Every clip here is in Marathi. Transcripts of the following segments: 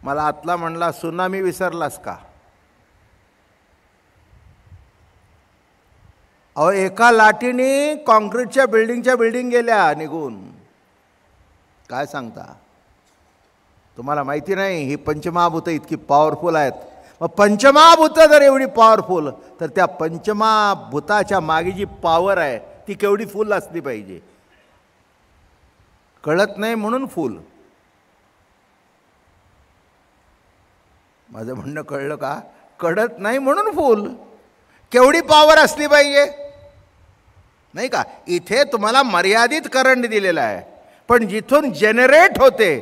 मला आतला म्हणला, सुनामी विसरलास का? अहो, एका लाटीने कॉन्क्रीटच्या बिल्डिंग गेल्या निघून. काय सांगता? तुम्हाला माहिती नाही ही पंचमहाभूतं इतकी पॉवरफुल आहेत. मग पंचमहाभूतं जर एवढी पॉवरफुल, तर त्या पंचमहाभूताच्या मागे जी पॉवर आहे ती केवढी फुल असली पाहिजे. कळत नाही म्हणून फुल. माझं म्हणणं कळलं का? कळत नाही म्हणून फुल. केवढी पॉवर असली पाहिजे, नाही का? इथे तुम्हाला मर्यादित करंट दिलेला आहे, पण जिथून जनरेट होते,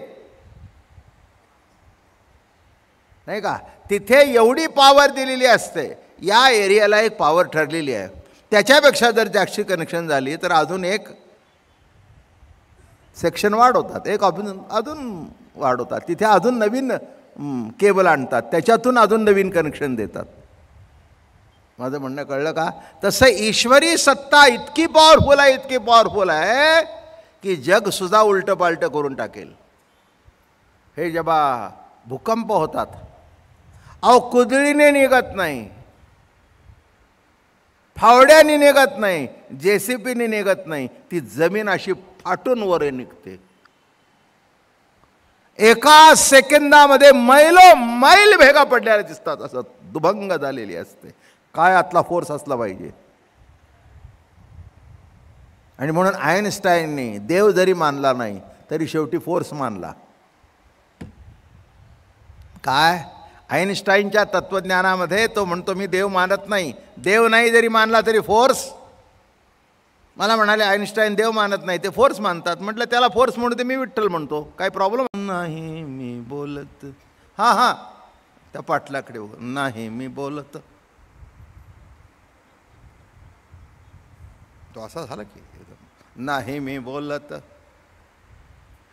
नाही का, तिथे एवढी पॉवर दिलेली असते. या एरियाला एक पॉवर ठरलेली आहे. त्याच्यापेक्षा जर जास्त कनेक्शन झाली तर अजून एक सेक्शन वाढवतात, एक अजून वाढवतात, तिथे अजून नवीन केबल आणतात, त्याच्यातून अजून नवीन कनेक्शन देतात. माझं म्हणणं कळलं का? तसं ईश्वरी सत्ता इतकी पॉवरफुल आहे, इतकी पॉवरफुल आहे की जग सुद्धा उलटं पालटं करून टाकेल. हे जेव्हा भूकंप होतात, अहो कुदळीने निघत नाही, फावड्याने निघत नाही, JCBने निघत नाही, ती जमीन अशी फाटून वर निघते. एका सेकंदामध्ये मैल भेगा पडलेल्या दिसतात, असं दुभंग झालेली असते. काय आतला फोर्स असला पाहिजे. आणि म्हणून आइन्स्टाईनने देव जरी मानला नाही तरी शेवटी फोर्स मानला. काय? आइन्स्टाईनच्या तत्त्वज्ञानामध्ये तो म्हणतो मी देव मानत नाही. देव नाही जरी मानला तरी फोर्स. मला म्हणाले आइन्स्टाईन देव मानत नाही, ते फोर्स मानतात. म्हटलं त्याला फोर्स म्हणू दे, मी विठ्ठल म्हणतो, काय प्रॉब्लेम नाही. मी बोलत, हां हां, त्या पाटलाकडे नाही मी बोलत. तो असा झाला की नाही मी बोलत.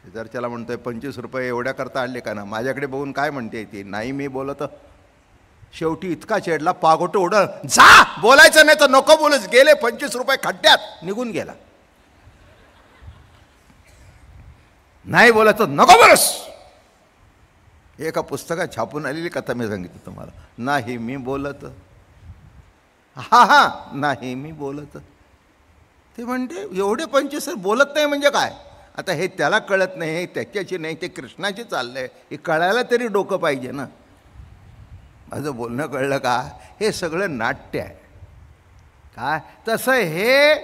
शेजारच्याला म्हणतोय 25 रुपये एवढ्या करता आणले का ना? माझ्याकडे बघून काय म्हणते ती, नाही मी बोलत. शेवटी इतका चेडला, पागोटं उडल, जा बोलायचं नाही तर नको बोलूच. गेले 25 रुपये खड्ड्यात, निघून गेला. नाही बोलत नको बोलस. एका पुस्तकात छापून आलेली कथा मी सांगितली तुम्हाला. नाही मी बोलत, हा हा नाही मी बोलत. ते म्हणते एवढे 25 बोलत नाही म्हणजे काय? आता हे त्याला कळत नाही, हे त्याच्याची नाही, ते कृष्णाची चाललंय. हे कळायला तरी डोकं पाहिजे ना. माझं बोलणं कळलं का? हे सगळं नाट्य आहे. काय? तसं हे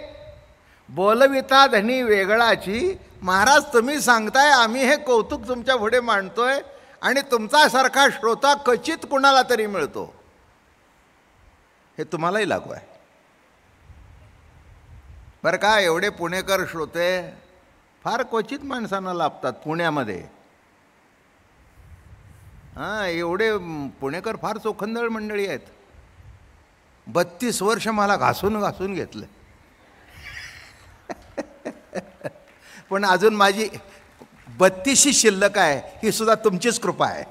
बोलविता धनी वेगळाची. महाराज तुम्ही सांगताय, आम्ही हे कौतुक तुमच्या पुढे मांडतोय आणि तुमच्यासारखा श्रोता क्वचित कुणाला तरी मिळतो. हे तुम्हालाही लागू आहे बरं का? एवढे पुणेकर श्रोते फार क्वचित माणसांना लाभतात पुण्यामध्ये. हां, एवढे पुणेकर फार चोखंदळ मंडळी आहेत. 32 वर्ष मला घासून घासून घेतलं. पण अजून माझी 32शी शिल्लक आहे, ही सुद्धा तुमचीच कृपा आहे.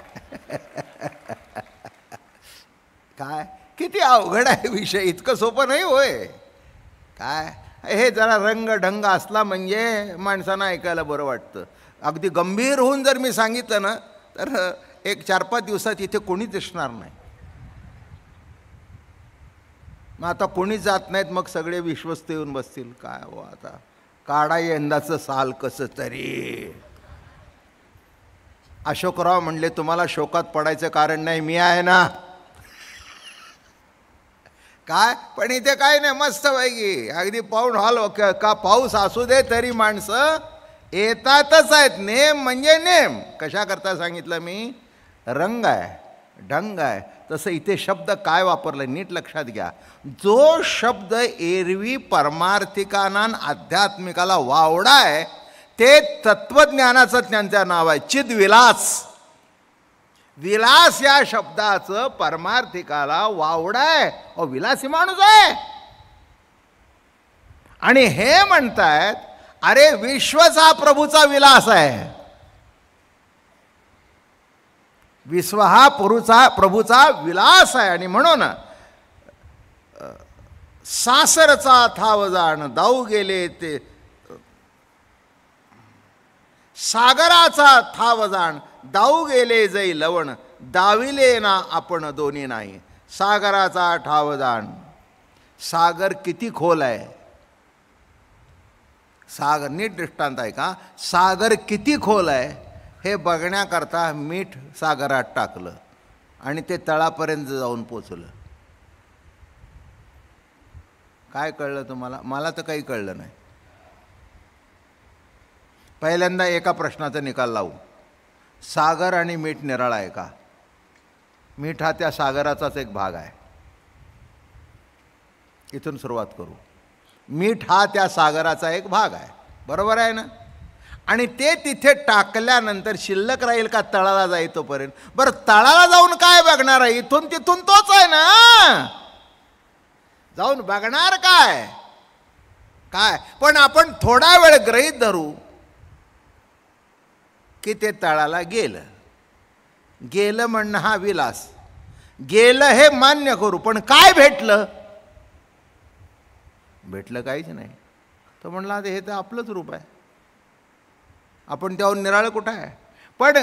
काय किती अवघड आहे विषय, इतकं सोपं नाही होय. काय हे जरा रंग ढंग असला म्हणजे माणसांना ऐकायला बरं वाटतं. अगदी गंभीर होऊन जर मी सांगितलं ना तर एक 4-5 दिवसात इथे कोणीच दिसणार नाही. मग आता कोणीच जात नाहीत, मग सगळे विश्वस्त येऊन बसतील. काय हो, आता काढा यंदाचं साल कसं तरी. अशोकराव म्हणले तुम्हाला शोकात पडायचं कारण नाही, मी आहे ना. काय पण इथे काय नाही, मस्त पैकी अगदी पाऊण हॉल का पाऊस असू दे तरी माणसं येतातच आहेत. नेम म्हणजे नेम. कशा करता सांगितलं मी? रंग आहे, ढंग आहे. तसं इथे शब्द काय वापरलं नीट लक्षात घ्या. जो शब्द एरवी परमार्थिकांना आध्यात्मिकाला वावडा आहे ते तत्वज्ञानाचं त्यांचं नाव आहे, चिदविलास. विलास या शब्दाचं परमार्थिकाला वावडा आहे. अहो विलासी माणूस आहे. आणि हे म्हणतायत अरे विश्वचा प्रभूचा विलास आहे. विश्व हा प्रभूचा विलास आहे. आणि म्हणून सासरचा थाव जाण दाऊ गेले ते, सागराचा थाव जाण, दाऊ गेले जै लवण, दाविले ना आपण दोन्ही नाही. सागराचा ठाव जाण. सागर किती खोल आहे. सागर नीट दृष्टांत आहे का. सागर किती खोल आहे हे बघण्याकरता मीठ सागरात टाकलं आणि ते तळापर्यंत जाऊन पोचलं. काय कळलं तुम्हाला. मला तर काही कळलं नाही. पहिल्यांदा एका प्रश्नाचा निकाल लावू. सागर आणि मीठ निराळा आहे का. मीठ हा त्या सागराचाच एक भाग आहे. इथून सुरुवात करू. मीठ हा त्या सागराचा एक भाग आहे, बरोबर आहे ना. आणि ते तिथे टाकल्यानंतर शिल्लक राहील का तळाला जाईल तोपर्यंत. बरं तळाला जाऊन काय बघणार आहे. इथून तिथून तोच आहे ना. जाऊन बघणार काय काय. पण आपण थोडा वेळ गृहीत धरू की ते तळाला गेलं. गेलं म्हणणं हा विलास. गेलं हे मान्य करू, पण काय भेटलं. भेटलं काहीच नाही. तो म्हणला हे तर आपलंच रूप आहे, आपण त्यावर निराळं कुठं आहे. पण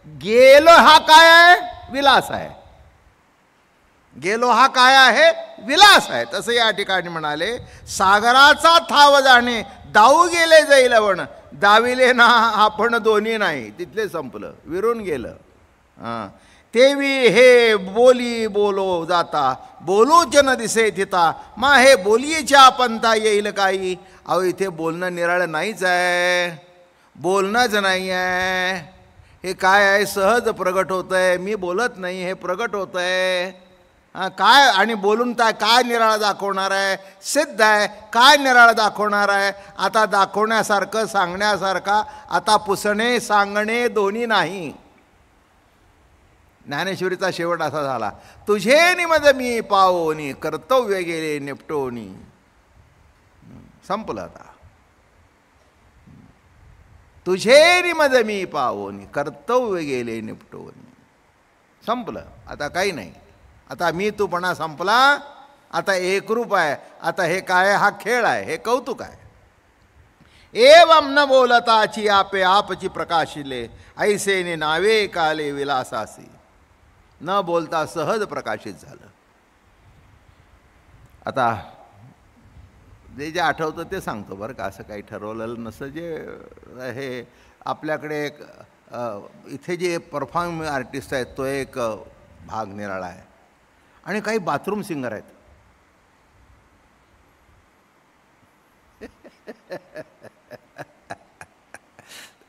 गेलो हा काय आहे. विलास आहे. गेलो हा काय आहे. विलास आहे. तसं या ठिकाणी म्हणाले सागराचा थाव जाणे, दाऊ गेले जाईल लवण, दाविले ना आपण दोन्ही नाही. तिथले संपलं, विरून गेलं. हां. तेवी हे बोली बोलो जाता, बोलू जन दिसे थिता, मा हे बोलीच्या पंथा येईल काही. अहो इथे बोलणं निराळं नाहीच आहे, बोलणंच नाही आहे. हे काय आहे. सहज प्रगट होतं आहे. मी बोलत नाही, हे प्रगट होतं आहे. काय आणि बोलून काय निराळा दाखवणार आहे. सिद्ध आहे. काय निराळा दाखवणार आहे. आता दाखवण्यासारखं सांगण्यासारखा आता पुसणे सांगणे दोन्ही नाही. ज्ञानेश्वरीचा शेवट असा झाला. तुझे निमज मी पावोनी, कर्तव्य गेले निपटोनी. संपलं आता. तुझे निमज मी पावोनी, कर्तव्य गेले निपटोनी. संपलं आता. काही नाही. आता मी तूपणा संपला. आता एकरूप आहे. आता हे काय. हा खेळ आहे, हे कौतुक आहे. एवं न बोलताची आपे आपची प्रकाशिले, ऐसेने नावे काले विलासासी. न बोलता सहज प्रकाशित झालं. आता जे आठवतं ते सांगतो बरं का. असं काही ठरवलेलं नसतं. जे हे आपल्याकडे एक इथे जे परफॉर्मिंग आर्टिस्ट आहेत तो एक भाग निराळा आहे. आणि काही बाथरूम सिंगर आहेत.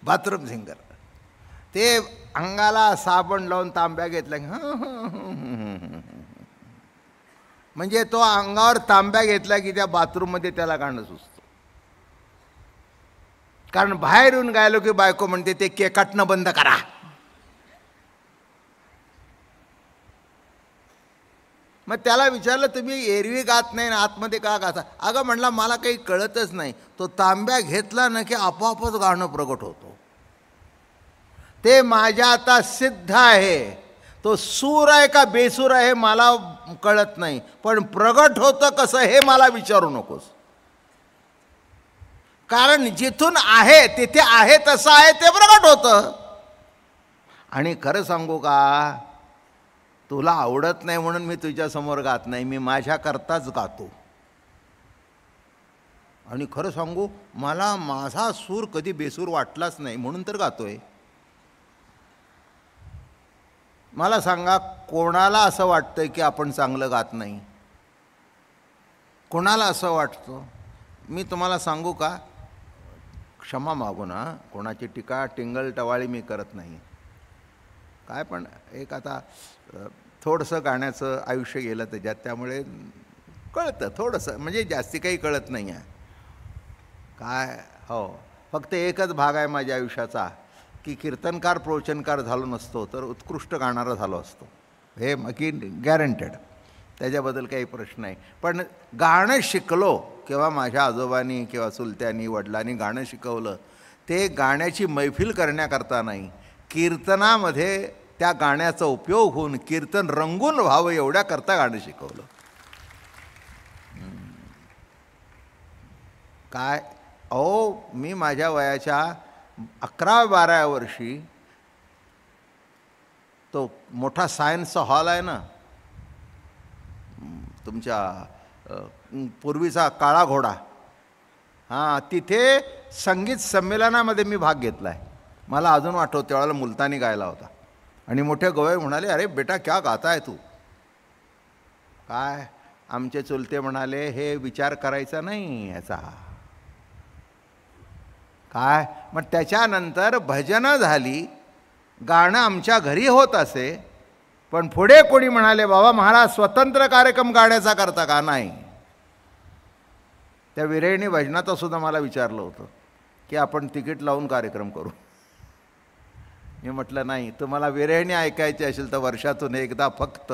Bathroom singer. ते अंगाला साबण लावून तांब्या घेतला, म्हणजे तो अंगावर तांब्या घेतला की त्या बाथरूममध्ये त्याला गाणं सुचतं. कारण बाहेर येऊन गायलो की बायको म्हणते ते केकाटणं बंद करा. मग त्याला विचारलं तुम्ही एरवी गात नाही ना आतमध्ये का गाता. अगं म्हणला मला काही कळतच नाही. तो तांब्या घेतला ना की आपोआपच गाणं प्रगट होतो. ते माझ्या आता सिद्ध आहे. तो सूर आहे का बेसूर आहे मला कळत नाही, पण प्रगट होतं कसं हे मला विचारू नकोस. कारण जिथून आहे तिथे आहे तसं आहे ते प्रगट होतं. आणि खरं सांगू का, तुला आवडत नाही म्हणून मी तुझ्यासमोर गात नाही, मी माझ्याकरताच गातो. आणि खरं सांगू मला माझा सूर कधी बेसूर वाटलाच नाही म्हणून तर गातोय. मला सांगा कोणाला असं वाटतंय की आपण चांगलं गात नाही. कोणाला असं वाटतं. मी तुम्हाला सांगू का, क्षमा मागू ना, कोणाची टीका टिंगल टवाळी मी करत नाही काय. पण एक आता थोडंसं गाण्याचं आयुष्य गेलं त्याच्यात, त्यामुळे कळतं थोडंसं, म्हणजे जास्ती काही कळत नाही आहे काय. हो, फक्त एकच भाग आहे माझ्या आयुष्याचा की कीर्तनकार प्रवचनकार झालो नसतो तर उत्कृष्ट गाणारा झालो असतो. हे की गॅरंटेड, त्याच्याबद्दल काही प्रश्न नाही. पण गाणं शिकलो किंवा माझ्या आजोबांनी किंवा चुलत्यांनी वडिलांनी गाणं शिकवलं, ते गाण्याची मैफिल करण्याकरता नाही, कीर्तनामध्ये त्या गाण्याचा उपयोग होऊन कीर्तन रंगून व्हावं एवढ्याकरता गाणं शिकवलं. काय अहो, मी माझ्या वयाच्या 11-12 वर्षी तो मोठा सायन्सचा हॉल आहे ना तुमच्या पूर्वीचा काळा घोडा, हां, तिथे संगीत संमेलनामध्ये मी भाग घेतला आहे. मला अजून आठवतं त्यावेळेला मुलतानी गायला होता. आणि मोठे गवई म्हणाले, अरे बेटा क्या गाता है तू. काय आमचे चुलते म्हणाले, हे विचार करायचा नाही याचा. काय मग त्याच्यानंतर भजनं झाली, गाणं आमच्या घरी होत असे. पण पुढे कोणी म्हणाले, बाबा महाराज स्वतंत्र कार्यक्रम गाण्याचा करता का. नाही. त्या विरहिणी भजनाचं सुद्धा मला विचारलं होतं की आपण तिकीट लावून कार्यक्रम करू. मी म्हटलं नाही, तुम्हाला विरहिणी ऐकायची असेल तर वर्षातून एकदा फक्त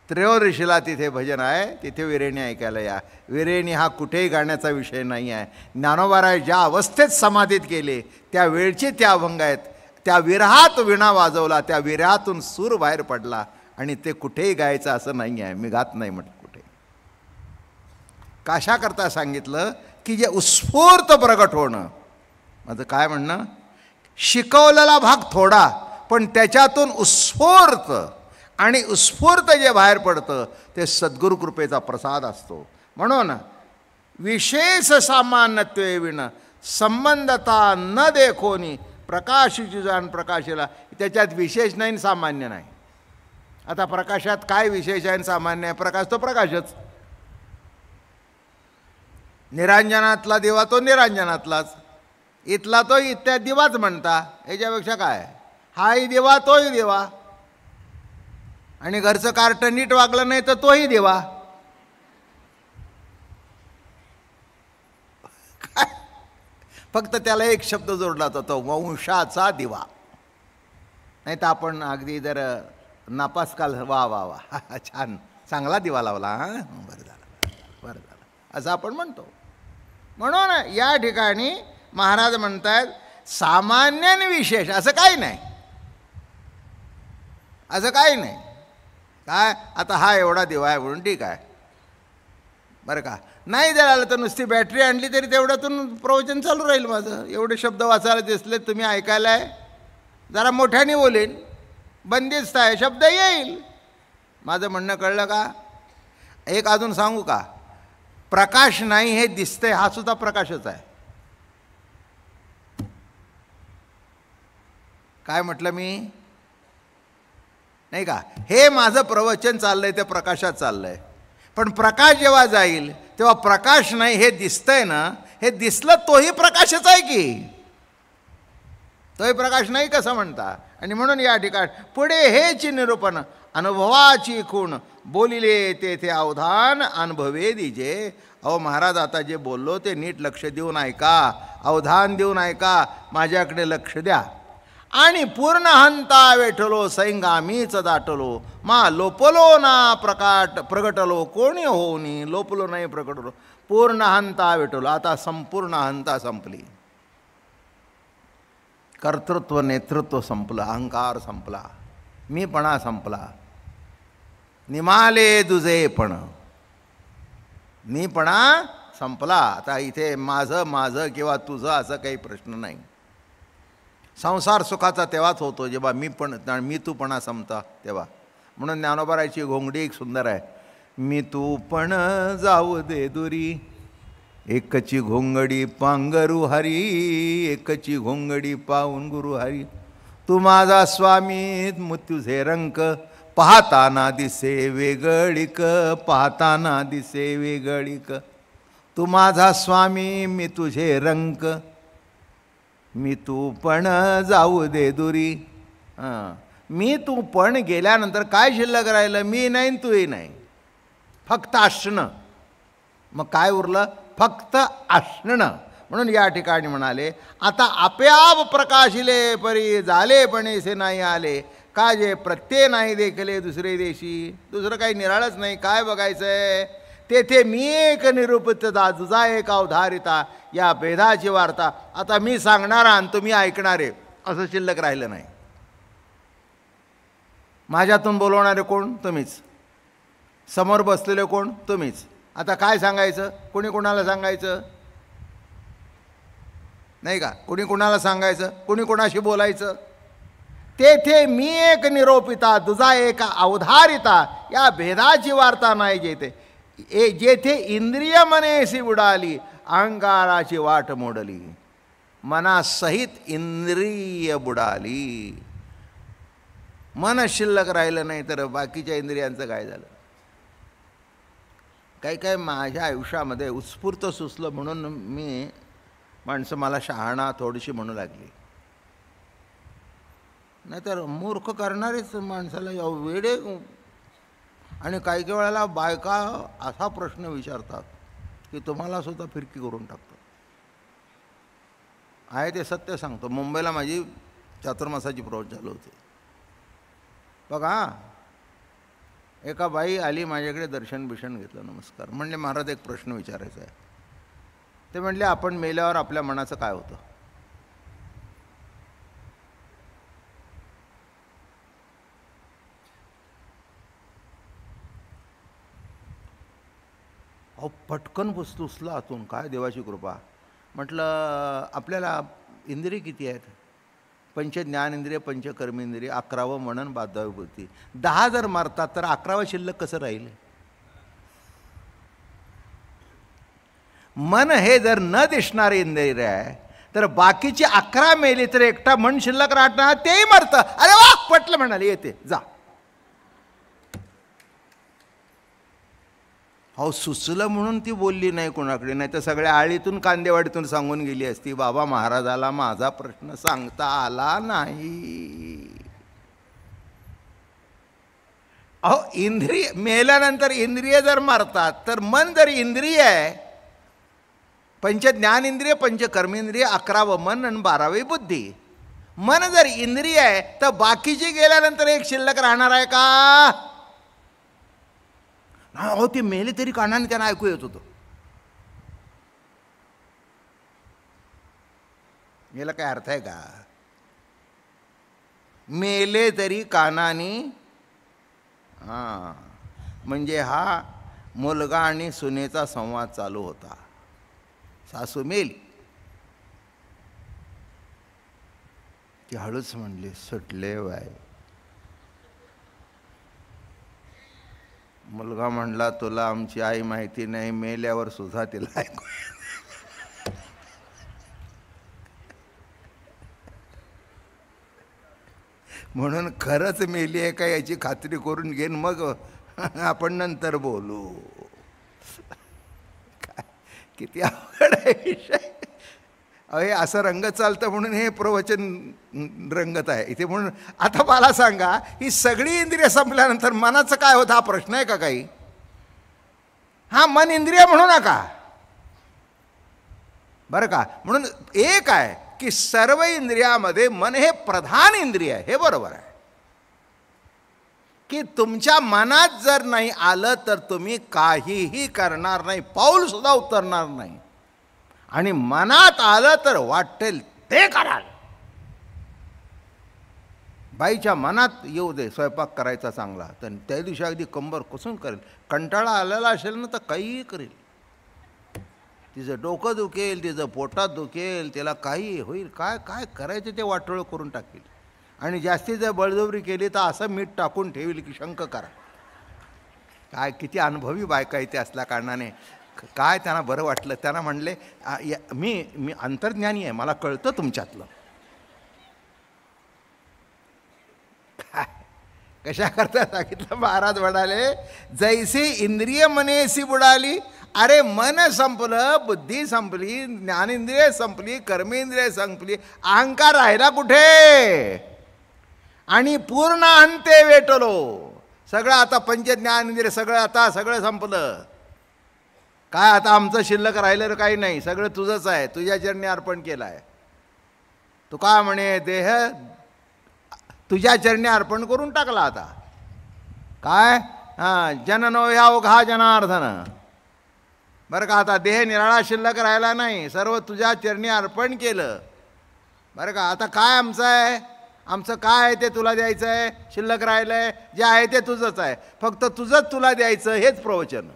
त्रयोदशीला तिथे भजन आहे, तिथे विरहिणी ऐकायला या. विरहिणी हा कुठेही गाण्याचा विषय नाही आहे. ज्ञानोबाराय ज्या अवस्थेत समाधीत गेले त्या वेळचे त्या अभंग आहेत. त्या विरहात विणा वाजवला, त्या विरहातून सूर बाहेर पडला आणि ते कुठेही गायचं असं नाही आहे. मी गात नाही म्हटलं कुठे. कशाकरता सांगितलं की जे उत्स्फूर्त प्रगट होणं. माझं काय म्हणणं, शिकवलेला भाग थोडा पण त्याच्यातून उत्स्फूर्त आणि उत्स्फूर्त जे बाहेर पडतं ते सद्गुरु कृपेचा प्रसाद असतो. म्हणून विशेष सामान्यत्वे विण संबंधता न देखोनी प्रकाशीची जाण प्रकाशेला. त्याच्यात विशेष नाही सामान्य नाही. आता प्रकाशात काय विशेष आहे सामान्य आहे. प्रकाश तो प्रकाशच. निरांजनातला दिवा तो निरांजनातलाच, इथला तो इत्या दिवाच म्हणता. याच्यापेक्षा काय, हाही दिवा तोही दिवा. आणि घरचं कार्ट नीट वागलं नाही तर तोही दिवा. फक्त त्याला एक शब्द जोडला होता, तो वंशाचा दिवा. नाही तर आपण अगदी जर नापास काल वा वा वा छान चांगला दिवा लावला, हां बरं झालं बरं झालं असं आपण म्हणतो. म्हणून या ठिकाणी महाराज म्हणतात सामान्य आणि विशेष असं काही नाही. असं काही नाही. काय आता हा एवढा दिवा आहे म्हणून ठीक आहे बरं का. नाही जर आलं तर नुसती बॅटरी आणली तरी तेवढ्यातून प्रवचन चालू राहील माझं. एवढे शब्द वाचायला दिसले तुम्ही ऐकायला आहे, जरा मोठ्याने बोलेन, बंदिस्त आहे, शब्द येईल. माझं म्हणणं कळलं का. एक अजून सांगू का, प्रकाश नाही हे दिसतंय हा सुद्धा प्रकाशच आहे. काय म्हटलं मी नाही का. हे माझं प्रवचन चाललंय ते प्रकाशात चाललंय. पण प्रकाश जेव्हा जाईल तेव्हा प्रकाश नाही हे दिसतंय ना, हे दिसलं तोही प्रकाशच आहे की. तोही प्रकाश नाही कसं म्हणता. आणि म्हणून या ठिकाणी पुढे हेच निरूपण अनुभवाची खूण बोलिले तेथे अवधान अनुभवे दिजे. अहो महाराज आता जे बोललो ते नीट लक्ष देऊन ऐका, अवधान देऊन ऐका, माझ्याकडे लक्ष द्या. आणि पूर्ण हंता वेठलो सैंगामीच दाटलो मा लोपलो ना प्रगटलो कोणी होनी लोपलो नाही प्रगटलो. पूर्ण हंता वेठलो. आता संपूर्ण हंता संपली. कर्तृत्व नेतृत्व संपलं, अहंकार संपला, मीपणा संपला. निमाले दुजेपण, मीपणा संपला. आता इथे माझं माझं किंवा तुझं असं काही प्रश्न नाही. संसार सुखाचा तेव्हाच होतो जेव्हा मी तूपणा संपता तेव्हा. म्हणून ज्ञानोबारायची घोंगडी एक सुंदर आहे. मी तू पण जाऊ दे दुरी एकची घोंगडी पांगरू हरी, एकची घोंगडी पाहून गुरु हरी. तू माझा स्वामी तुझे रंक पाहताना दिसे वेगळीक, पाहताना दिसे वेगळीक. तू माझा स्वामी मी तुझे रंक, मी तू पण जाऊ दे दुरी. हां, मी तू पण गेल्यानंतर काय शिल्लक राहिलं. मी नाही तूही नाही, फक्त असणं. मग काय उरलं, फक्त असणं. म्हणून या ठिकाणी म्हणाले आता आपोआप प्रकाशिले परी झाले पणीसे नाही आले. का जे प्रत्यय नाही देखले दुसरे देशी. दुसरं काही निराळच नाही. काय बघायचं आहे, तेथे मी एक निरूपितता तुझा एक अवधारिता, या भेदाची वार्ता. आता मी सांगणारा आणि तुम्ही ऐकणारे असं शिल्लक राहिलं नाही. माझ्यातून बोलवणारे कोण, तुम्हीच. समोर बसलेले कोण, तुम्हीच. आता काय सांगायचं, कोणी कोणाला सांगायचं. नाही का? कुणी कुणाला सांगायचं, कुणी कुणाशी बोलायचं. तेथे मी एक निरोपिता दुजा एक अवधारिता, या भेदाची वार्ता नाही जेथे. जेथे इंद्रिय मनेसी बुडाली अहंकाराची वाट मोडली. मनासहित इंद्रिय बुडाली. मन शिल्लक राहिलं नाही तर बाकीच्या इंद्रियांचं काय झालं? काही काही माझ्या आयुष्यामध्ये उत्स्फूर्त सुचलं म्हणून मी माणसं मला शहाणा थोडीशी म्हणू लागली. नाहीतर मूर्ख करणारेच माणसाला वेडे. आणि काही काही वेळेला बायका असा प्रश्न विचारतात की तुम्हाला सुद्धा फिरकी करून टाकतात. आहे ते सत्य सांगतो. मुंबईला माझी चातुर्मासाची प्रवचन चालू होती बघा. एका बाई आली माझ्याकडे, दर्शन बिशन घेतलं, नमस्कार म्हणले, महाराज एक प्रश्न विचारायचा आहे. ते म्हणले आपण मेल्यावर आपल्या मनाचं काय होतं? अहो पटकन पुसला आतून, काय देवाची कृपा. म्हटलं आपल्याला इंद्रिय किती आहेत? पंच ज्ञानेंद्रिय, पंच कर्मेंद्रिय, 11वं मनन, 12वी बुद्धी. 10 जर मारतात तर 11वं शिल्लक कसं राहील? मन हे जर न दिसणारे इंद्रिय आहे तर बाकीची 11 मेली तर एकटा मन शिल्लक राहणार, तेही मरतं. अरे वा, पटलं म्हणाले, येते जा. अहो सुचलं म्हणून ती बोलली नाही कोणाकडे, नाही तर सगळ्या आळीतून कांदेवाडीतून सांगून गेली असती, बाबा महाराजाला माझा प्रश्न सांगता आला नाही. अहो इंद्रिय मेल्यानंतर इंद्रिय जर मारतात तर मन जर इंद्रिय आहे, पंच ज्ञानेंद्रिय, पंच कर्मेंद्रिय, 11वं मन आणि 12वी बुद्धी. मन जर इंद्रिय आहे तर बाकीची गेल्यानंतर एक शिल्लक राहणार आहे का? अहो ते मेले तरी कानाने त्यांना ऐकू येत होतं. याला काय अर्थ आहे का? मेले तरी कानाने. म्हणजे हा मुलगा आणि सुनेचा संवाद चालू होता. सासू मेली, ती हळूच म्हणली, सुटले बाय. मुलगा म्हणला, तुला आमची आई माहिती नाही, मेल्यावर सुद्धा तिला ऐकू. म्हणून खरंच मेली आहे का याची खात्री करून घेईन, मग आपण नंतर बोलू. किती अवघड आहे विषय. अहे असं रंगत चालतं म्हणून हे प्रवचन रंगत आहे इथे. म्हणून आता मला सांगा, ही सगळी इंद्रिय संपल्यानंतर मनाचं काय होतं हा प्रश्न आहे का काही? हा मन इंद्रिय म्हणू नका बरं का. म्हणून एक आहे की सर्व इंद्रियामध्ये मन हे प्रधान इंद्रिय आहे, हे बरोबर आहे. की तुमच्या मनात जर नाही आलं तर तुम्ही काहीही करणार नाही, पाऊल सुद्धा उतरणार नाही. आणि मनात आलं तर वाटेल ते कराल. बाईच्या मनात येऊ दे स्वयंपाक करायचा चांगला, तर त्या दिवशी अगदी कंबर कसून करेल. कंटाळा आलेला असेल ना तर काहीही करेल. तिचं डोकं दुखेल, तिचं पोटात दुखेल, तिला काही होईल, काय काय करायचं ते वाटोळं करून टाकेल. आणि जास्तीत जर बळजबरी केली तर असं मीठ टाकून ठेवील की शंक करा. काय किती अनुभवी बायका इथे असल्या कारणाने काय त्यांना बरं वाटलं. त्यांना म्हणले, मी अंतर्ज्ञानी आहे, मला कळतं तुमच्यातलं. कशा करता सांगितलं महाराज म्हणाले, जैसी इंद्रिय मनेसी बुडाली. अरे मन संपलं, बुद्धी संपली, ज्ञानेंद्रिय संपली, कर्मेंद्रिय संपली, अहंकार राहिला कुठे? आणि पूर्ण अंते वेटलो. सगळं आता पंचज्ञानेंद्रिय सगळं संपलं. काय आता आमचं शिल्लक राहिलं काही नाही, सगळं तुझंच आहे, तुझ्या चरणी अर्पण केलं आहे. तू काय म्हणे, देह तुझ्या चरणी अर्पण करून टाकला. आता काय जननो ह्या जनार्दन. बरं का, आता देह निराळा शिल्लक राहिला नाही, सर्व तुझ्या चरणी अर्पण केलं. बरं का, आता काय आमचं आहे? आमचं काय आहे ते तुला द्यायचं आहे. शिल्लक राहिलं आहे, जे आहे ते तुझंच आहे, फक्त तुझंच तुला द्यायचं. हेच प्रवचन.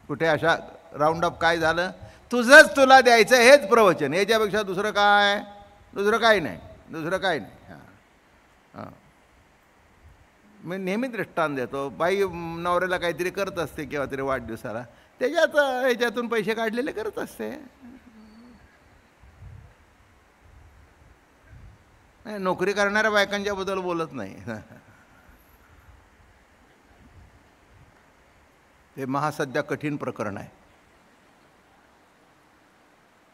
कुठे अशा राऊंड अप काय झालं? तुझंच तुला द्यायचं हेच प्रवचन, याच्यापेक्षा दुसरं काय? दुसरं काही नाही, दुसरं काही नाही. हां, मी नेहमी दृष्टांत देतो. बाई नवऱ्याला काहीतरी करत असते केव्हा तरी वाढदिवसाला, त्याच्यात ह्याच्यातून पैसे काढलेले करत असते. नाही, नोकरी करणाऱ्या बायकांच्याबद्दल बोलत नाही. हे महासध्या कठीण प्रकरण आहे.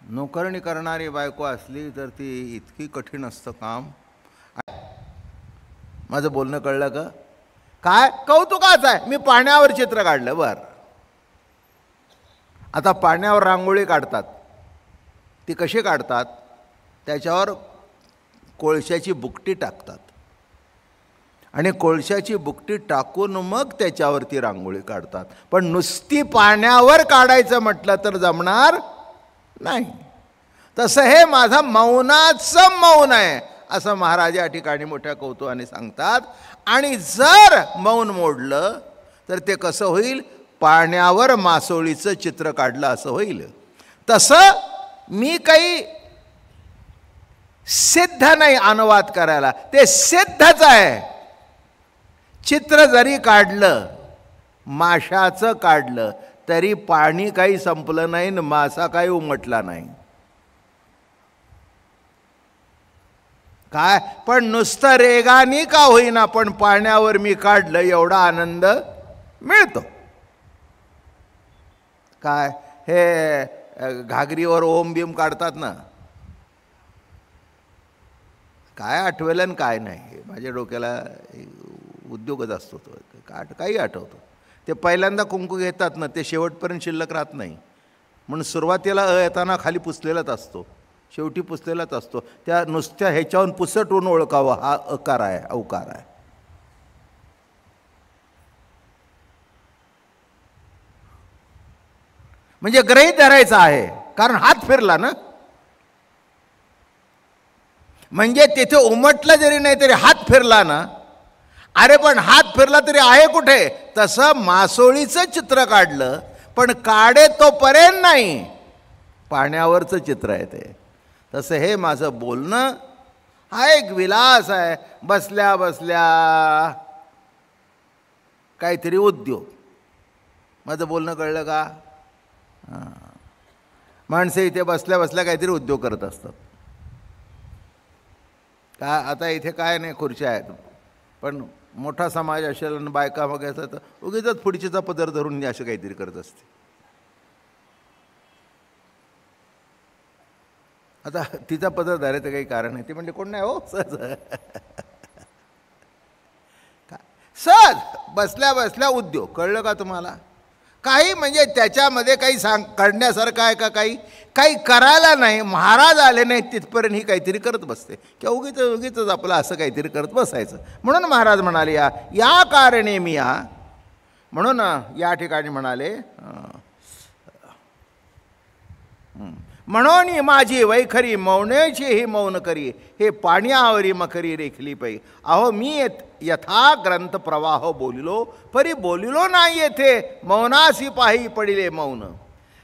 नोकरणी करणारी बायको असली तर ती इतकी कठीण असतं काम. माझं बोलणं कळलं का? काय कौतुकाचं आहे. मी पाण्यावर चित्र काढलं. बरं, आता पाण्यावर रांगोळी काढतात. ती कशी काढतात? त्याच्यावर कोळशाची बुकटी टाकतात आणि कोळशाची बुकटी टाकून मग त्याच्यावरती रांगोळी काढतात. पण नुसती पाण्यावर काढायचं म्हटलं तर जमणार नाही. तसं हे माझं मौनाचं मौन आहे असं महाराज या ठिकाणी मोठ्या कौतुकाने सांगतात. आणि जर मौन मोडलं तर ते कसं होईल? पाण्यावर मासोळीचं चित्र काढलं असं होईल. तसं मी काही सिद्ध नाही अनुवाद करायला, ते सिद्धच आहे. चित्र जरी काढलं, माशाचं काढलं, तरी पाणी काही संपलं नाही आणि मासा काही उमटला नाही. काय पण नुसतं रेगानी का होईना पण पाण्यावर मी काढलं एवढा आनंद मिळतो. काय हे घागरीवर ओम बीम काढतात ना, काय आठवेल आणि काय नाही, माझ्या डोक्याला उद्योगच असतो तो. काही आठवतो. ते पहिल्यांदा कुंकू घेतात ना, ते शेवटपर्यंत शिल्लक राहत नाही. म्हणून सुरुवातीला येताना खाली पुसलेलाच असतो, शेवटी पुसलेलाच असतो. त्या नुसत्या ह्याच्यावरून पुसटून ओळखावं हा अकार आहे, अवकार आहे. म्हणजे गृहीत धरायचं आहे, कारण हात फिरला ना. म्हणजे तिथे उमटलं जरी नाही तरी हात फिरला ना. अरे पण हात फिरला तरी आहे कुठे? तसं मासोळीचं चित्र काढलं पण काढे तोपर्यंत नाही, पाण्यावरचं चित्र आहे ते. तसं हे माझं बोलणं हा एक विलास आहे. बसल्या बसल्या काहीतरी उद्योग. माझं बोलणं कळलं का? माणसे इथे बसल्या बसल्या काहीतरी उद्योग करत असतात. का आता इथे काय नाही, खुर्च्या आहेत, पण मोठा समाज असेल आणि बायका मग असं तर उगीच पुढचीचा पदर धरून असं काहीतरी करत असते. आता तिचा पदर धरायचं काही कारण आहे? ते म्हणजे कोण नाही हो, सहज सहज बसल्या बसल्या उद्योग. कळलं का तुम्हाला? काही म्हणजे त्याच्यामध्ये काही काढण्यासारखं आहे का? काही करायला नाही. महाराज आले नाही तिथपर्यंत ही काहीतरी करत बसते, किंवा उगीच आपलं असं काहीतरी करत बसायचं. म्हणून महाराज म्हणाले या कारणे मी या. म्हणून या ठिकाणी म्हणाले म्हणून माझी वैखरी मौनेची ही मौन करी, हे पाण्यावरी मकरी रेखली पै. अहो मी यथा ग्रंथ प्रवाह बोलिलो, परी बोलिलो नाही येथे, मौनासी पाही पडिले मौन.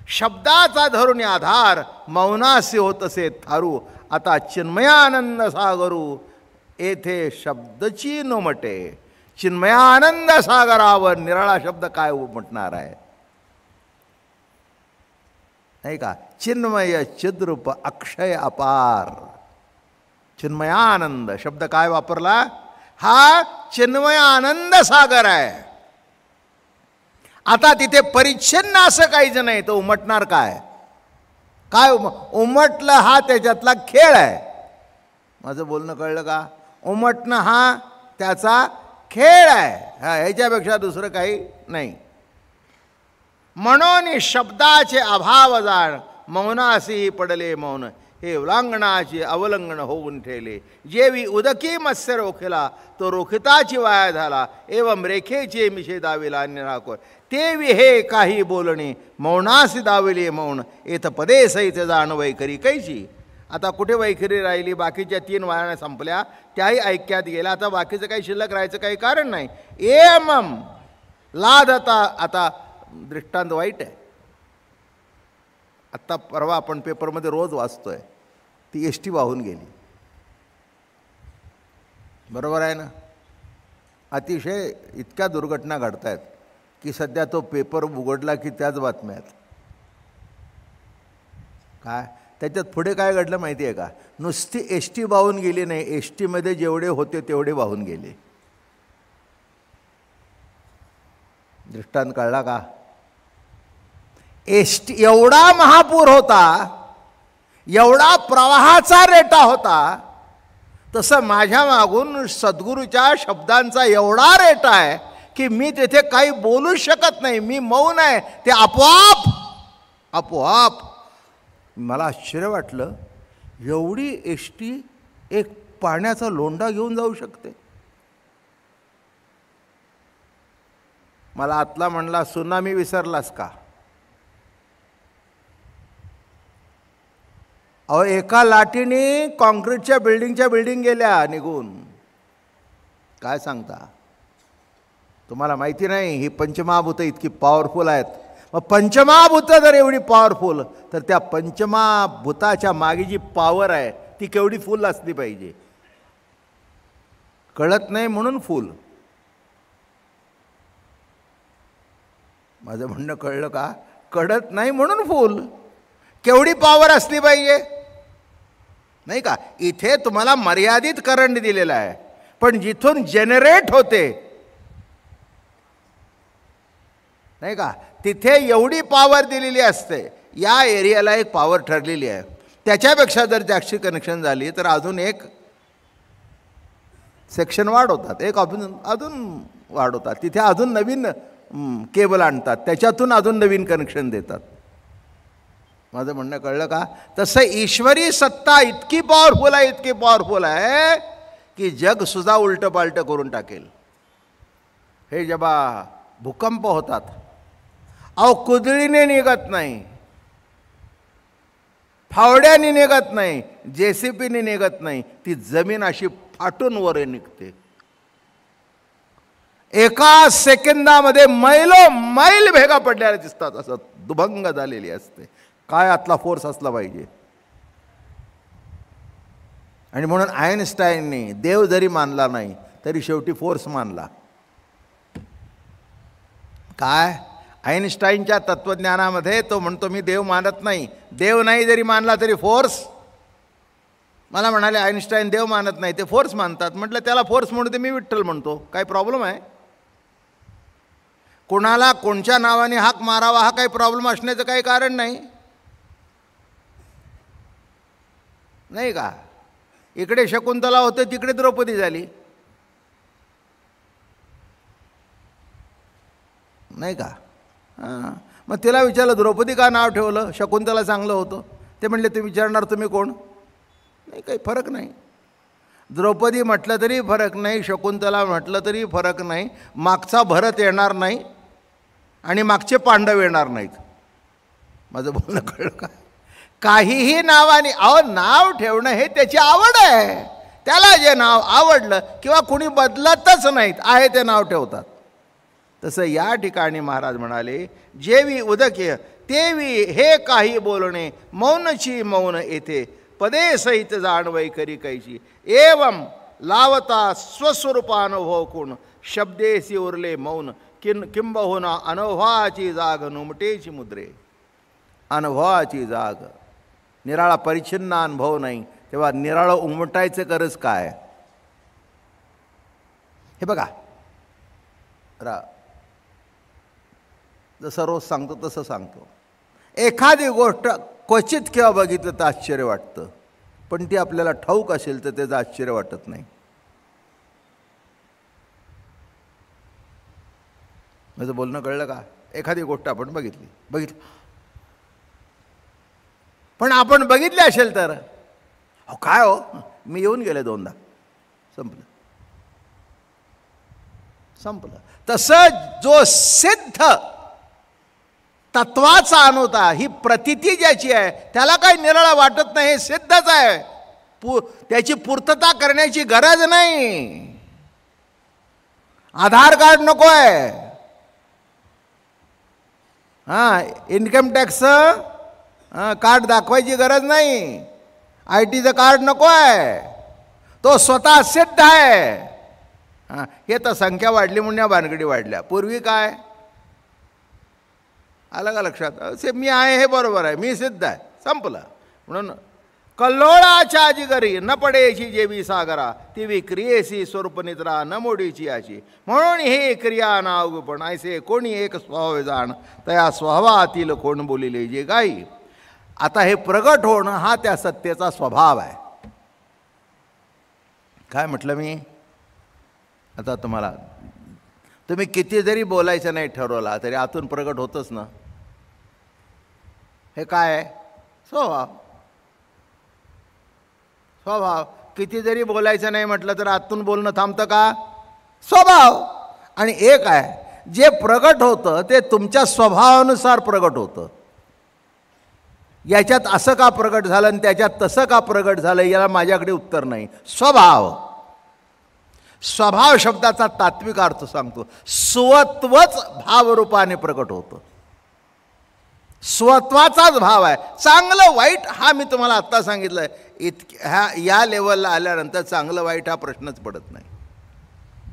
शब्दाचा धरून आधार, मौनासी होतसे थारू. आता चिन्मयानंद सागरू, येथे शब्दची नुमटे. चिन्मयानंद सागरावर निराळा शब्द काय उमटणार आहे? नाही का? चिन्मय चिद्रूप अक्षय अपार. चिन्मयानंद शब्द काय वापरला? हा चिन्मय आनंद सागर आहे. आता तिथे परिच्छिन्न असं काहीच नाही, तर उमटणार काय? काय उमटलं हा त्याच्यातला खेळ आहे. माझं बोलणं कळलं का? उमटणं हा त्याचा खेळ आहे, हा ह्याच्यापेक्षा दुसरं काही नाही. म्हणून शब्दाचे अभाव जाण, मौनासी पडले मौन. हे उल्लंघनाची अवलंघन होऊन ठेले. जेवी उदकी मत्स्य रोखिला, तो रोखिताची वाया झाला. एवं रेखेचे मिशे दाविला निराकोर. तेवी हे काही बोलणे, मौनासी दाविले मौन. येथ पदे सहित जाण वैखरी कैची. आता कुठे वैखरी राहिली? बाकीच्या 3 वाया संपल्या, त्याही ऐक्यात गेल्या. आता बाकीचं काही शिल्लक राहायचं काही कारण नाही. एमम लाद. आता दृष्टांत वाईट आहे. आत्ता परवा आपण पेपरमध्ये रोज वाचतोय, ती एस टी वाहून गेली. बरोबर आहे ना? अतिशय इतक्या दुर्घटना घडत आहेत की सध्या तो पेपर उघडला की त्याच बातम्या आहेत. काय त्याच्यात पुढे काय घडलं माहिती आहे का? नुसती एस टी वाहून गेली नाही, एस टीमध्ये जेवढे होते तेवढे वाहून गेले. दृष्टांत कळला का? एस टी एवढा महापूर होता, एवढा प्रवाहाचा रेटा होता, तसं माझ्या मागून सद्गुरूच्या शब्दांचा एवढा रेटा आहे की मी तेथे काही बोलू शकत नाही, मी मौन आहे. ते आपोआप मला आश्चर्य वाटलं, एवढी एस टी एक पाण्याचा लोंढा घेऊन जाऊ शकते. मला आतला म्हणला, सुनामी विसरलास का? अहो, एका लाटीने कॉन्क्रीटच्या बिल्डिंग गेल्या निघून. काय सांगता? तुम्हाला माहिती नाही, ही पंचमहाभूतं इतकी पॉवरफुल आहेत. मग पंचमहाभूतं जर एवढी पॉवरफुल, तर त्या पंचमहाभूताच्या मागे जी पॉवर आहे ती केवढी फुल असली पाहिजे. कळत नाही म्हणून फुल. माझं म्हणणं कळलं का? कळत नाही म्हणून फुल. केवढी पॉवर असली पाहिजे, नाही का? इथे तुम्हाला मर्यादित करंट दिलेला आहे, पण जिथून जनरेट होते, नाही का, तिथे एवढी पॉवर दिलेली असते. या एरियाला एक पॉवर ठरलेली आहे, त्याच्यापेक्षा जर जास्त कनेक्शन झाली तर अजून एक सेक्शन वाढवतात, एक अजून वाढवतात, तिथे अजून नवीन केबल आणतात, त्याच्यातून अजून नवीन कनेक्शन देतात. माझं म्हणणं कळलं का? तसं ईश्वरी सत्ता इतकी पॉवरफुल आहे की जग सुद्धा उलटं पालटं करून टाकेल. हे जेव्हा भूकंप होतात, अहो कुदळीने निघत नाही, फावड्याने निघत नाही, JCPने निघत नाही, ती जमीन अशी फाटून वर निघते. एका सेकंदामध्ये मैल भेगा पडलेल्या दिसतात, असं दुभंग झालेली असते. काय आतला फोर्स असला पाहिजे. आणि म्हणून आइन्स्टाईनने देव जरी मानला नाही तरी शेवटी फोर्स मानला. काय? आइन्स्टाईनच्या तत्त्वज्ञानामध्ये तो म्हणतो, मी देव मानत नाही. देव नाही जरी मानला तरी फोर्स. मला म्हणाले आइन्स्टाईन देव मानत नाही, ते फोर्स मानतात. म्हटलं त्याला फोर्स म्हणून ते मी विठ्ठल म्हणतो, काय प्रॉब्लेम आहे? कोणाला कोणत्या नावाने हाक मारावा हा काही प्रॉब्लेम असण्याचं काही कारण नाही, नाही का? इकडे शकुंतला होते, तिकडे द्रौपदी झाली, नाही का? हां, मग तिला विचारलं द्रौपदी का नाव ठेवलं, शकुंतला चांगलं होतं. ते म्हणले ते विचारणार तुम्ही कोण? नाही, काही फरक नाही. द्रौपदी म्हटलं तरी फरक नाही, शकुंतला म्हटलं तरी फरक नाही. मागचा भरत येणार नाही आणि मागचे पांडव येणार नाहीत. माझं बोलणं कळलं का? काहीही नावाने, अहो नाव ठेवणं हे त्याची आवड आहे. त्याला जे नाव आवडलं किंवा कुणी बदलतच नाहीत, आहे ते नाव ठेवतात. तसं या ठिकाणी महाराज म्हणाले, जेवी उदके तेवी हे काही बोलणे, मौनची मौन येथे पदे सहित जाणवै करी कैची. एवं लावता स्वस्वरूपानुभव कोण, शब्देसी उरले मौन, किंबहुना अनुभवाची जाग नुमटेची मुद्रे. अनुभवाची जाग, निराळा परिच्छिन्न अनुभव नाही, तेव्हा निराळं उमटायचं गरज काय? हे बघा, जसं रोज सांगतो तसं सांगतो. एखादी गोष्ट क्वचित केव्हा बघितलं तर आश्चर्य वाटतं, पण ती आपल्याला ठाऊक असेल तर त्याचं आश्चर्य वाटत नाही. माझं बोलणं कळलं का? एखादी गोष्ट आपण बघितली, पण आपण बघितली असेल तर, अहो काय हो, मी येऊन गेले 2दा, संपलं. तसं जो सिद्ध तत्वाचा अनुभव, ही प्रतिती ज्याची आहे त्याला काही निराळा वाटत नाही, हे सिद्धच आहे. त्याची पूर्तता करण्याची गरज नाही. आधार कार्ड नको आहे, हां, इन्कम टॅक्स कार्ड दाखवायची गरज नाही. IT चं कार्ड नको आहे, तो स्वतः सिद्ध आहे. हे तर संख्या वाढली म्हणून या भानगडी वाढल्या. पूर्वी काय आलं का लक्षात? मी आहे हे बरोबर आहे, मी सिद्ध आहे, संपलं. म्हणून कल्लोळाच्या जिगरी न पडेची जेवी सागरा, ती क्रियेसी स्वरूप निद्रा न मोडीची याची. म्हणून हे क्रिया नाव पण ऐसे कोणी एक स्वभाव जाण, तया स्वभावातील कोण बोलिले जे गाई. आता हे प्रगट होणं हा त्या सत्तेचा स्वभाव आहे. काय म्हटलं मी आता तुम्हाला? तुम्ही किती जरी बोलायचं नाही ठरवला तरी आतून प्रगट होतच ना. हे काय आहे? स्वभाव. स्वभाव. किती जरी बोलायचं नाही म्हटलं तर आतून बोलणं थांबतं का? स्वभाव. आणि एक आहे जे प्रगट होतं ते तुमच्या स्वभावानुसार प्रगट होतं. याच्यात असं का प्रगट झालं आणि त्याच्यात तसं का प्रगट झालं याला माझ्याकडे उत्तर नाही. स्वभाव. स्वभाव शब्दाचा तात्विक अर्थ सांगतो. स्वत्वच भावरूपाने प्रगट होतं. स्वत्वाचाच भाव आहे. चांगलं वाईट हा मी तुम्हाला आत्ता सांगितलं आहे. या लेवलला आल्यानंतर चांगलं वाईट हा प्रश्नच पडत नाही.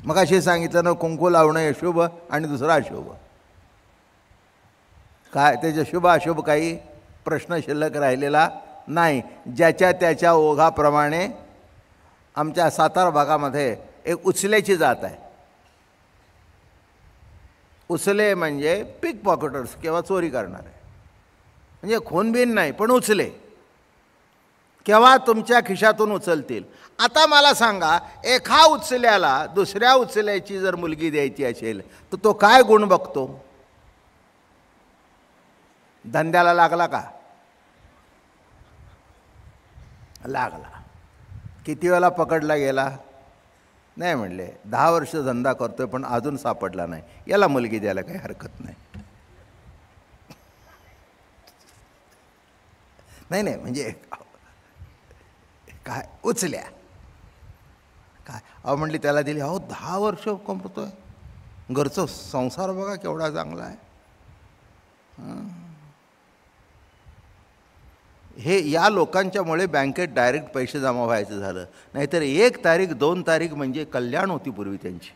मग असे सांगितलं ना, कुंकू लावणं हे शुभ आणि दुसरं अशुभ. काय त्याचे शुभ अशुभ काही प्रश्न शिल्लक राहिलेला नाही. ज्याच्या त्याच्या ओघाप्रमाणे आमच्या सातारा भागामध्ये एक उचल्याची जात आहे. उचले म्हणजे पिक पॉकेटर्स किंवा चोरी करणारे, म्हणजे खूनबीन नाही पण उचले, केव्हा तुमच्या खिशातून उचलतील. आता मला सांगा, एका उचल्याला दुसऱ्या उचल्याची जर मुलगी द्यायची असेल तर तो काय गुण बघतो? धंद्याला लागला का? लागला. किती वेळा पकडला गेला? नाही म्हणले 10 वर्ष धंदा करतोय पण अजून सापडला नाही, याला मुलगी द्यायला काही हरकत नाही. नाही नाही म्हणजे काय उचल्या काय अहो म्हणली त्याला दिली. अहो 10 वर्ष कमवतोय, घरचं संसार बघा केवढा चांगला आहे. हे या लोकांच्यामुळे बँकेत डायरेक्ट पैसे जमा व्हायचं झालं. नाहीतर 1 तारीख 2 तारीख म्हणजे कल्याण होती पूर्वी त्यांची.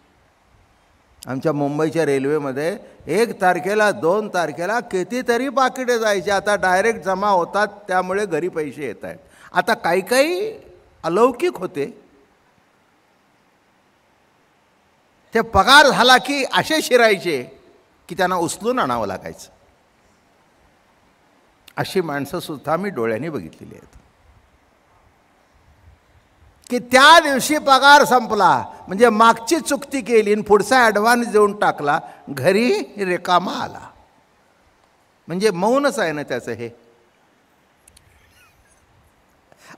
आमच्या मुंबईच्या रेल्वेमध्ये 1 तारखेला 2 तारखेला कितीतरी पाकिटे जायचे. आता डायरेक्ट जमा होतात, त्यामुळे घरी पैसे येत आहेत. आता काही काही अलौकिक होते, ते पगार झाला की असे शिरायचे की त्यांना उचलून आणावं लागायचं. अशी माणसं सुद्धा मी डोळ्यांनी बघितलेली आहेत की त्या दिवशी पगार संपला म्हणजे मागची चुकती केली आणि पुढचा ॲडव्हान्स देऊन टाकला, घरी रिकामा आला. म्हणजे मौनच आहे ना त्याचं हे.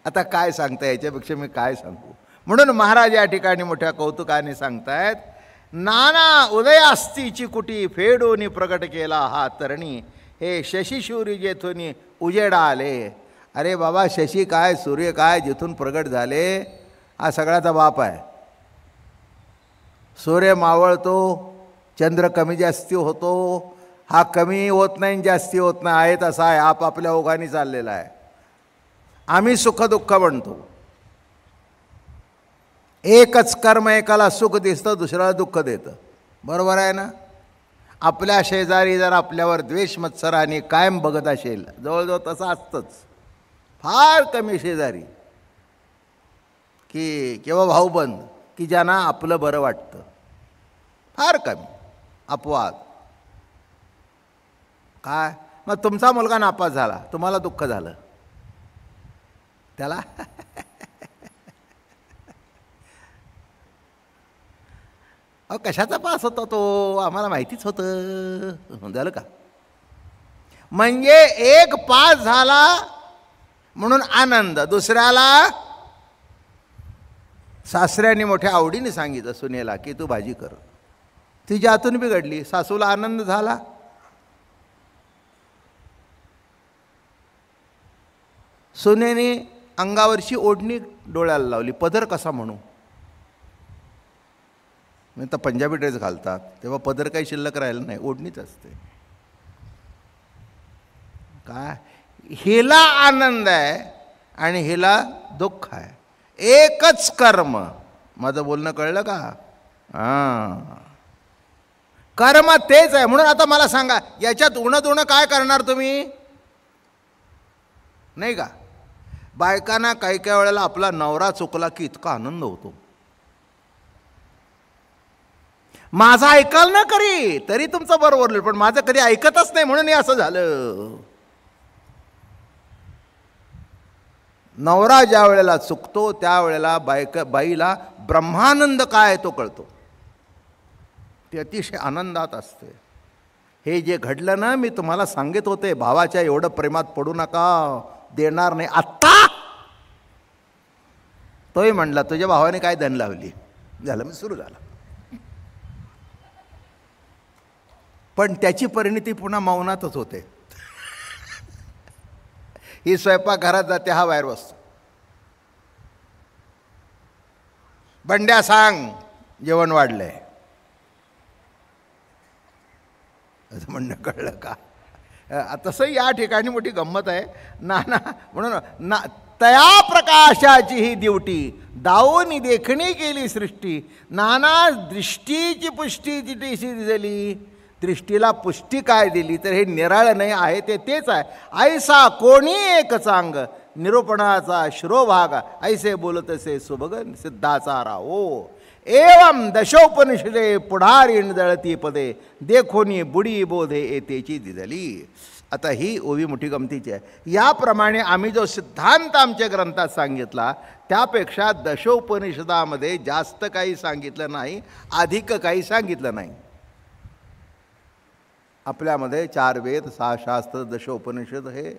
आता काय सांगता, याच्यापेक्षा मी काय सांगू. म्हणून महाराज या ठिकाणी मोठ्या कौतुकाने सांगतायत, नाना उदयास्तीची कुटी फेडोनी प्रगट केला हा तरणी, हे शशीशूर्य जेथून उजेडा आले. अरे बाबा, शशी काय सूर्य काय जिथून प्रगट झाले हा सगळ्याचा बाप आहे. सूर्य मावळतो, चंद्र कमी जास्ती होतो, हा कमी होत नाही जास्ती होत नाही, आहे तसा आहे, आपापल्या ओघाने चाललेला आहे. आम्ही सुखदुःख बनतो. एकच कर्म एकाला सुख दिसतं, दुसऱ्याला दुःख देतं. बरोबर आहे ना? आपल्या शेजारी जर आपल्यावर द्वेष मत्सराने कायम बघत असेल, जवळजवळ तसं असतंच. फार कमी शेजारी की किंवा भाऊबंद की ज्यांना आपलं बरं वाटतं, फार कमी. अपवाद. काय मग तुमचा मुलगा नापास झाला, तुम्हाला दुःख झालं, त्याला अहो कशाचा पास होता तो, आम्हाला माहितीच होतं, झालं का? म्हणजे एक पास झाला म्हणून आनंद, दुसऱ्याला सासऱ्याने मोठ्या आवडीने सांगितलं सुनेला की तू भाजी कर, तिच्या हातून बिघडली, सासूला आनंद झाला. सुनेने अंगावरची ओढणी डोळ्याला लावली, पदर कसा म्हणू. मी तर पंजाबी ड्रेस घालतात तेव्हा पदर काही शिल्लक राहिलं नाही, ओढणीच असते. काय हिला आनंद आहे आणि हिला दुःख आहे. एकच कर्म. माझं बोलणं कळलं का? हां, कर्म तेच आहे. म्हणून आता मला सांगा, याच्यात उणं काय करणार तुम्ही? नाही का? बायकांना काही काही वेळेला आपला नवरा चुकला की इतका आनंद होतो. माझं ऐकाल ना करी तरी तुमचं बरोबर होईल, पण माझं कधी ऐकतच नाही म्हणून हे असं झालं. नवरा ज्या वेळेला चुकतो त्यावेळेला बाईला ब्रह्मानंद काय तो कळतो. ती अतिशय आनंदात असते. हे जे घडलं ना, मी तुम्हाला सांगित होते, भावाच्या एवढं प्रेमात पडू नका, देणार नाही. आत्ता तोही म्हणला तुझ्या भावाने काय धन लावली. झालं, मी सुरू झाला. पण त्याची परिणिती पुन्हा मौनातच होते. ही स्वयंपाकघरात जाते, हा बाहेर बसतो. बंड्या सांग जेवण वाढलंय. असं म्हणणं कळलं का? तसं या ठिकाणी मोठी गंमत आहे. नाना म्हणून ना, तया प्रकाशाची ही ड्युटी दावून देखणी केली सृष्टी. नाना दृष्टीची पुष्टी तिथेशी दिली. दृष्टीला पुष्टी काय दिली तर हे निराळं नाही आहे, ते तेच आहे. ऐसा कोणी एक चांग निरूपणाचा शिरोभाग ऐसे बोलतसे सुभग सिद्धाचा राहो. एवं दशोपनिषदे पुढारी दळती पदे देखोनी बुडी बोधे येतेची दिदली. आता ही ओवी मोठी गमतीची आहे. याप्रमाणे आम्ही जो सिद्धांत आमच्या ग्रंथात सांगितला त्यापेक्षा दशोपनिषदामध्ये जास्त काही सांगितलं नाही, अधिक काही सांगितलं नाही. आपल्यामध्ये 4 वेद, 6 शास्त्र, दशोपनिषद हे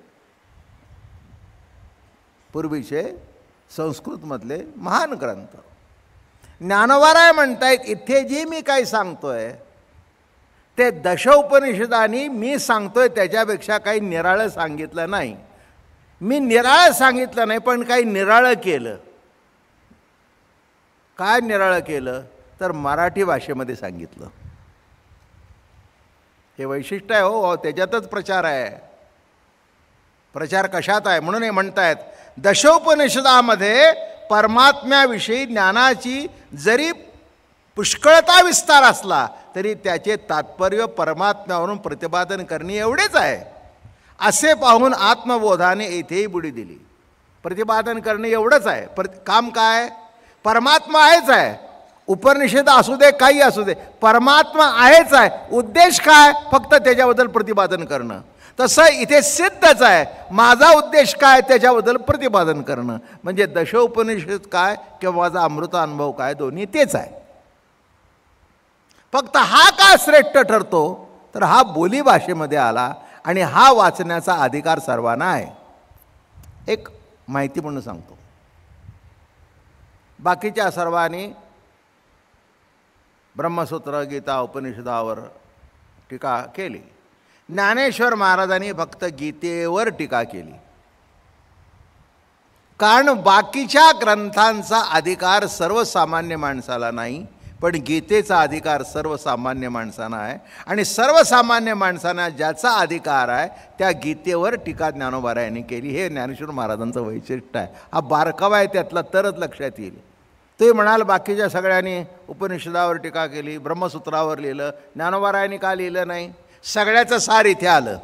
पूर्वीचे संस्कृतमधले महान ग्रंथ. ज्ञानोबाराय म्हणतायत इथे जी मी काय सांगतोय ते दशोपनिषदांनी मी सांगतोय त्याच्यापेक्षा काही निराळं सांगितलं नाही. मी निराळं सांगितलं नाही, पण काही निराळं केलं. काय निराळं केलं तर मराठी भाषेमध्ये सांगितलं. हे वैशिष्ट्य आहे हो, त्याच्यातच प्रचार आहे. प्रचार कशात आहे म्हणून हे म्हणतायत दशोपनिषदामध्ये परमात्म्याविषयी ज्ञानाची जरी पुष्कळता विस्तार असला तरी त्याचे तात्पर्य परमात्म्यावरून प्रतिपादन करणे एवढेच आहे. असे पाहून आत्मबोधाने येथेही बुडी दिली. प्रतिपादन करणे एवढंच आहे. काम काय? परमात्मा आहेच आहे. उपनिषद असू दे, काही असू दे, परमात्मा आहेच आहे. उद्देश काय? फक्त त्याच्याबद्दल प्रतिपादन करणं. तसं इथे सिद्धच आहे. माझा उद्देश काय? त्याच्याबद्दल प्रतिपादन करणं. म्हणजे दशोपनिषद काय किंवा माझा अमृतानुभव काय, दोन्ही तेच आहे. फक्त हा का श्रेष्ठ ठरतो तर हा बोली भाषेमध्ये आला आणि हा वाचण्याचा अधिकार सर्वांना आहे. एक माहिती म्हणून सांगतो, बाकीच्या सर्वांनी ब्रह्मसूत्र, गीता, उपनिषदावर टीका केली. ज्ञानेश्वर महाराजांनी फक्त गीतेवर टीका केली. कारण बाकीच्या ग्रंथांचा अधिकार सर्वसामान्य माणसाला नाही, पण गीतेचा अधिकार सर्वसामान्य माणसांना आहे. आणि सर्वसामान्य माणसांना ज्याचा अधिकार आहे त्या गीतेवर टीका ज्ञानोबा यांनी केली. हे ज्ञानेश्वर महाराजांचं वैशिष्ट्य आहे. हा बारकावा आहे त्यातला, तरच लक्षात येईल. ते म्हणाल बाकीच्या सगळ्यांनी उपनिषदावर टीका केली, ब्रह्मसूत्रावर लिहिलं, ज्ञानोबा यांनी का लिहिलं नाही? सगळ्याचं सार इथे आलं.